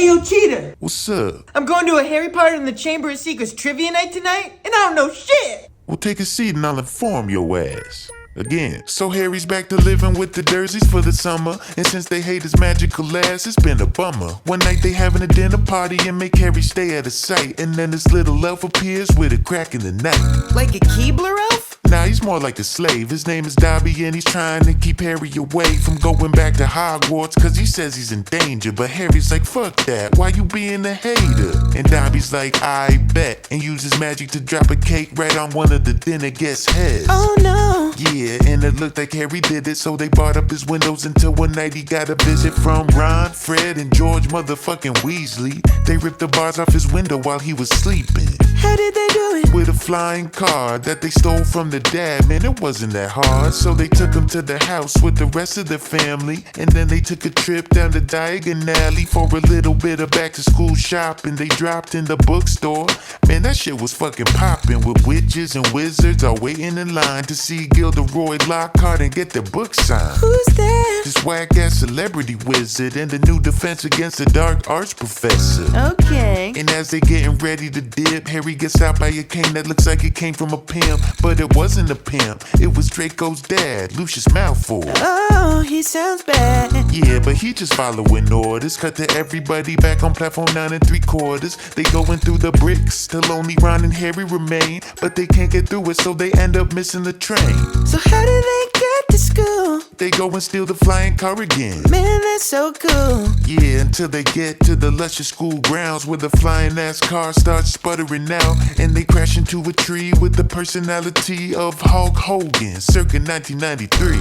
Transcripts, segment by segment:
Hey, yo, Cheetah! What's up? I'm going to a Harry Potter and the Chamber of Secrets trivia night tonight, and I don't know shit! Well, take a seat and I'll inform your ass. Again, so Harry's back to living with the Dursleys for the summer, and since they hate his magical ass, it's been a bummer. One night they having a dinner party and make Harry stay out of sight, and then this little elf appears with a crack in the night. Like a Keebler elf? Nah, he's more like a slave. His name is Dobby and he's trying to keep Harry away from going back to Hogwarts, cause he says he's in danger. But Harry's like, fuck that, why you being a hater? And Dobby's like, I bet, and uses magic to drop a cake right on one of the dinner guests' heads. Oh no! Yeah, and it looked like Harry did it, so they barred up his windows until one night he got a visit from Ron, Fred, and George motherfucking Weasley. They ripped the bars off his window while he was sleeping. How did they do it? With a flying car that they stole from the dad, man, it wasn't that hard. So they took him to the house with the rest of the family, and then they took a trip down the Diagon Alley for a little bit of back to school shopping. They dropped in the bookstore, man, that shit was fucking popping, with witches and wizards all waiting in line to see Gilderoy Lockhart and get their book signed. Who's that? This whack-ass celebrity wizard and the new defense against the dark arts professor. Okay. And as they getting ready to dip, Harry gets out by a cane that looks like it came from a pimp, but it wasn't a pimp, it was Draco's dad, Lucius Malfoy. Oh, he sounds bad. Yeah, but he just following orders. Cut to everybody back on platform 9 3/4. They going through the bricks till only Ron and Harry remain, but they can't get through it, so they end up missing the train. So how do they get to school? They go and steal the flying car again. Man, that's so cool. Yeah, until they get to the luscious school grounds where the flying ass car starts sputtering out, and they crash into a tree with the personality of Hulk Hogan, circa 1993.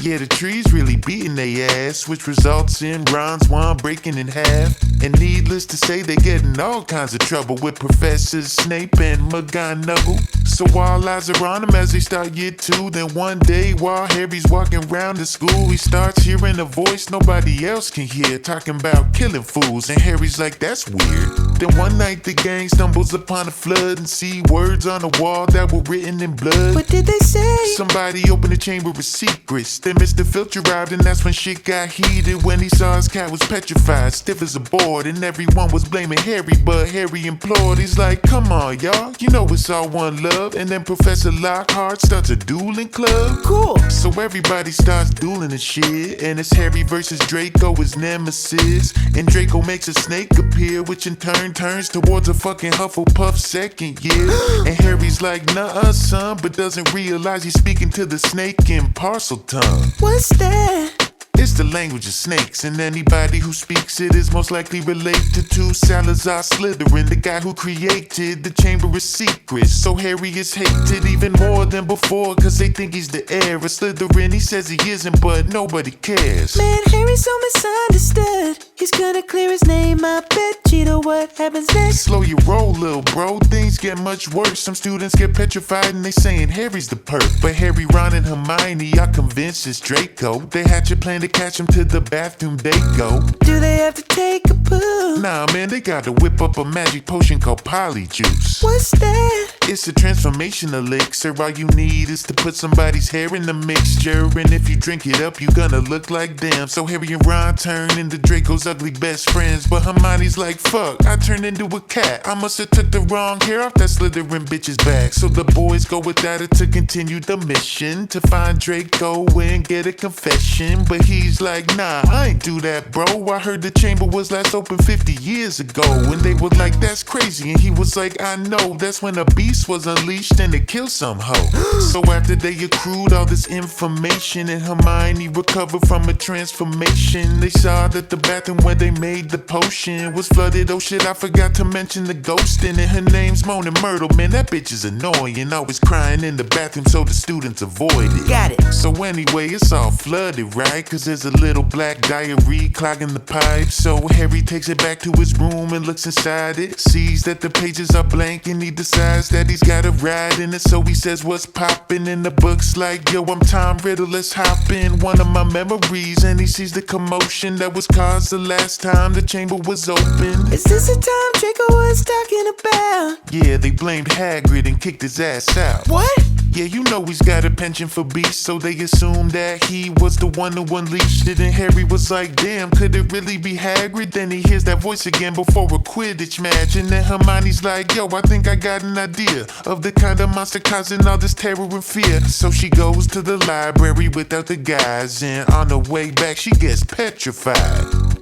Yeah, the tree's really beating they ass, which results in Ron's wand breaking in half. And needless to say, they get in all kinds of trouble with Professors Snape and McGonagall. So all eyes are on them as they start year 2. Then one day, while Harry's walking around the school, he starts hearing a voice nobody else can hear, talking about killing fools. And Harry's like, that's weird. Then one night the gang stumbles upon a flood and see words on the wall that were written in blood. What did they say? Somebody opened the chamber of secrets. Then Mr. Filch arrived, and that's when shit got heated, when he saw his cat was petrified, stiff as a board, and everyone was blaming Harry, but Harry implored. He's like, come on, y'all, you know it's all one love. And then Professor Lockhart starts a dueling club. Cool. So everybody starts dueling and shit, and it's Harry versus Draco, his nemesis. And Draco makes a snake appear, which in turn turns towards a fucking Hufflepuff second year. And Harry's like, nuh-uh, son, but doesn't realize he's speaking to the snake in parcel tongue. What's that? It's the language of snakes, and anybody who speaks it is most likely related to Salazar Slytherin, the guy who created the Chamber of Secrets. So Harry is hated even more than before, cause they think he's the heir of Slytherin. He says he isn't, but nobody cares. Man, Harry's so misunderstood. He's gonna clear his name up. Bet Cheetah, what happens next? Slow your roll, little bro, things get much worse. Some students get petrified and they saying Harry's the perp, but Harry, Ron, and Hermione are convinced it's Draco. They hatch a plan to catch him to the bathroom they go. Do they have to take a poo? Nah, man, they gotta whip up a magic potion called Polyjuice. What's that? It's a transformation elixir. All you need is to put somebody's hair in the mixture, and if you drink it up, you gonna look like them. So Harry and Ron turn into Draco's ugly best friends, but Hermione's like, fuck, I turned into a cat. I must have took the wrong hair off that Slytherin bitch's back. So the boys go without it to continue the mission, to find Draco and get a confession. But he's like, nah, I ain't do that, bro. I heard the chamber was last open 50 years ago. And they were like, that's crazy. And he was like, I know, that's when a beast was unleashed and it killed some hoe. So after they accrued all this information and Hermione recovered from a transformation, they saw that the bathroom where they made the potion was flooded. Oh shit, I forgot to mention the ghost in it. Her name's Moaning Myrtle. Man, that bitch is annoying, always crying in the bathroom so the students avoid it. Got it. So anyway, it's all flooded, right? Cause there's a little black diary clogging the pipe. So Harry takes it back to his room and looks inside it, sees that the pages are blank, and he decides that he's gotta write in it. So he says, what's poppin'? In the book's like, yo, I'm Tom Riddle, let's hop in one of my memories. And he sees the commotion that was caused the last time the chamber was open. Is this the time Draco was talking about? Yeah, they blamed Hagrid and kicked his ass out. What? Yeah, you know he's got a penchant for beasts, so they assumed that he was the one who unleashed it. And Harry was like, damn, could it really be Hagrid? Then he hears that voice again before a Quidditch match. And then Hermione's like, yo, I think I got an idea of the kind of monster causing all this terror and fear. So she goes to the library without the guys, and on the way back she gets petrified.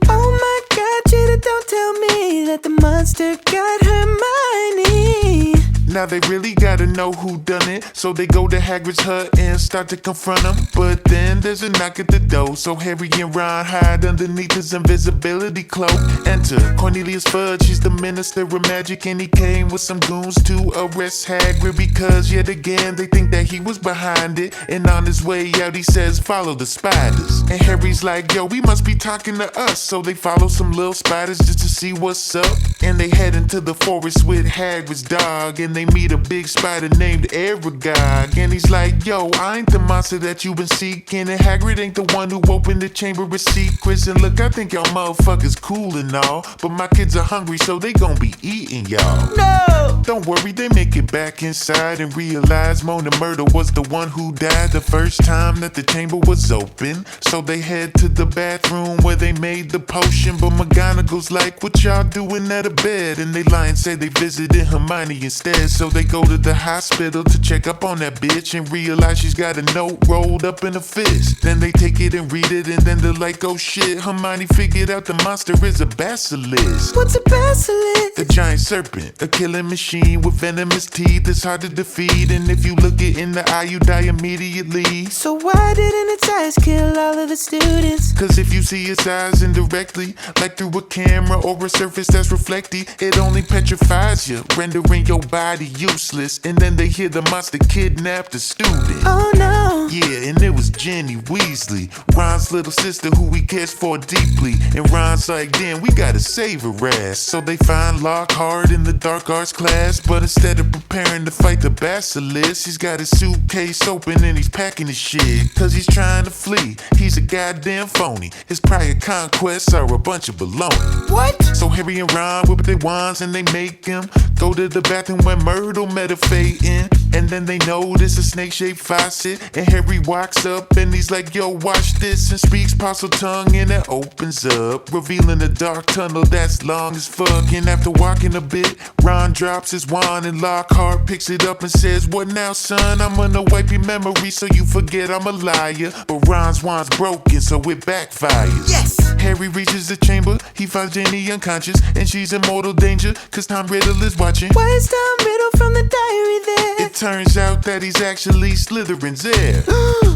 Oh my God, Cheetah, don't tell me that the monster got Hermione. Now they really gotta know who done it, so they go to Hagrid's hut and start to confront him. But then there's a knock at the door, so Harry and Ron hide underneath his invisibility cloak. Enter Cornelius Fudge, he's the minister of magic, and he came with some goons to arrest Hagrid because yet again they think that he was behind it. And on his way out he says, follow the spiders. And Harry's like, yo, we must be talking to us. So they follow some little spiders just to see what's up. And they head into the forest with Hagrid's dog, and they meet a big spider named Aragog. And he's like, yo, I ain't the monster that you've been seeking, and Hagrid ain't the one who opened the chamber of secrets. And look, I think y'all motherfuckers cool and all, but my kids are hungry, so they gon' be eating y'all. No! Don't worry, they make it back inside and realize Mona Myrtle was the one who died the first time that the chamber was open. So they head to the bathroom where they made the potion, but McGonagall's like, what y'all doing at a bed? And they lie and say they visited Hermione instead. So they go to the hospital to check up on that bitch and realize she's got a note rolled up in a fist. Then they take it and read it, and then they're like, oh shit, Hermione figured out the monster is a basilisk. What's a basilisk? A giant serpent, a killing machine with venomous teeth. It's hard to defeat, and if you look it in the eye, you die immediately. So why didn't its eyes kill all of the students? Cause if you see its eyes indirectly, like through a camera or a surface that's reflecty, it only petrifies you, rendering your body useless. And then they hear the monster kidnap the student. Oh no! Yeah, and it was Ginny Weasley, Ron's little sister who he cares for deeply. And Ron's like, damn, we gotta save her ass. So they find Lockhart in the dark arts class, but instead of preparing to fight the basilisk, he's got his suitcase open and he's packing his shit, cause he's trying to flee. He's a goddamn phony. His prior conquests are a bunch of baloney. What? So Harry and Ron whip their wands and they make him go to the bathroom where Myrtle met a fate in. And then they notice a snake-shaped faucet, and Harry walks up and he's like, yo, watch this, and speaks parcel tongue, and it opens up, revealing a dark tunnel that's long as fuck. And after walking a bit, Ron drops his wand and Lockhart picks it up and says, what now, son? I'm gonna wipe your memory so you forget I'm a liar. But Ron's wand's broken, so it backfires. Yes! Harry reaches the chamber, he finds Ginny unconscious, and she's in mortal danger, cause Tom Riddle is watching. Why is Tom Riddle from the diary there? It turns out that he's actually Slytherin's heir.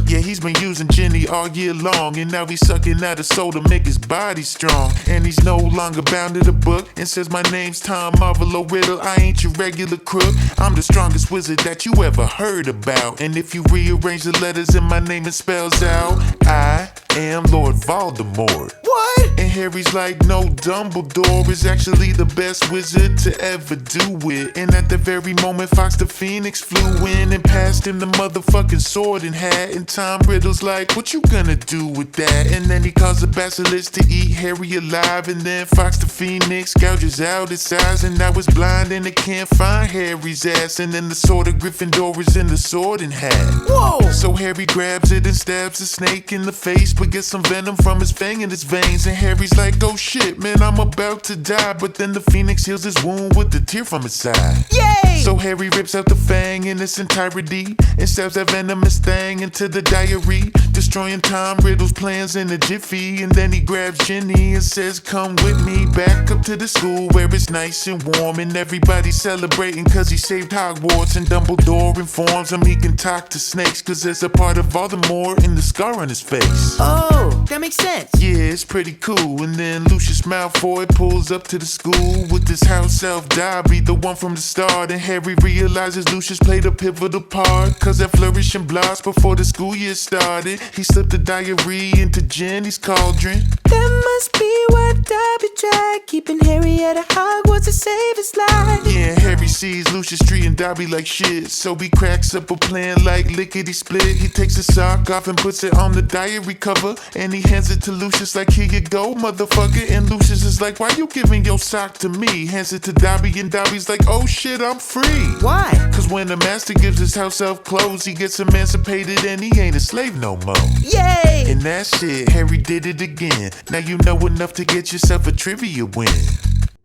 Yeah, he's been using Ginny all year long, and now he's sucking out his soul to make his body strong. And he's no longer bound to the book, and says, my name's Tom Marvolo Riddle, I ain't your regular crook. I'm the strongest wizard that you ever heard about. And if you rearrange the letters in my name, it spells out, I am Lord Voldemort. What? And Harry's like, no, Dumbledore is actually the best wizard to ever do it. And at the very moment Fox the Phoenix flew in and passed him the motherfucking sword and hat, and Tom Riddle's like, what you gonna do with that? And then he calls the basilisk to eat Harry alive, and then Fox the Phoenix gouges out its eyes, and now it's blind and it can't find Harry's ass. And then the sword of Gryffindor is in the sword and hat. Whoa! So Harry grabs it and stabs the snake in the face, but gets some venom from his fang in his veins. And Harry's like, oh shit, man, I'm about to die. But then the phoenix heals his wound with a tear from his side. Yay! So Harry rips out the fang in its entirety and stabs that venomous thing into the diary, destroying Tom Riddle's plans in a jiffy. And then he grabs Ginny and says, come with me back up to the school where it's nice and warm, and everybody's celebrating cause he saved Hogwarts. And Dumbledore informs him he can talk to snakes cause there's a part of Voldemort in the scar on his face. Oh, that makes sense. Yeah, it's pretty cool. And then Lucius Malfoy pulls up to the school with his house elf Dobby, the one from the start. And Harry realizes Lucius played a pivotal part cause that flourishing blast before the school year started. He slipped the diary into Ginny's cauldron. That must be why Dobby tried keeping Harry out of Hogwarts to save his life. Yeah, Harry sees Lucius treating Dobby like shit, so he cracks up a plan like lickety split. He takes his sock off and puts it on the diary cover, and he hands it to Lucius like, here you go, motherfucker. And Lucius is like, why you giving your sock to me? Hands it to Dobby, and Dobby's like, oh shit, I'm free. Why? Cause when the master gives his house elf clothes, he gets emancipated and he ain't a slave no more. Yay! And that's it, Harry did it again. Now you know enough to get yourself a trivia win.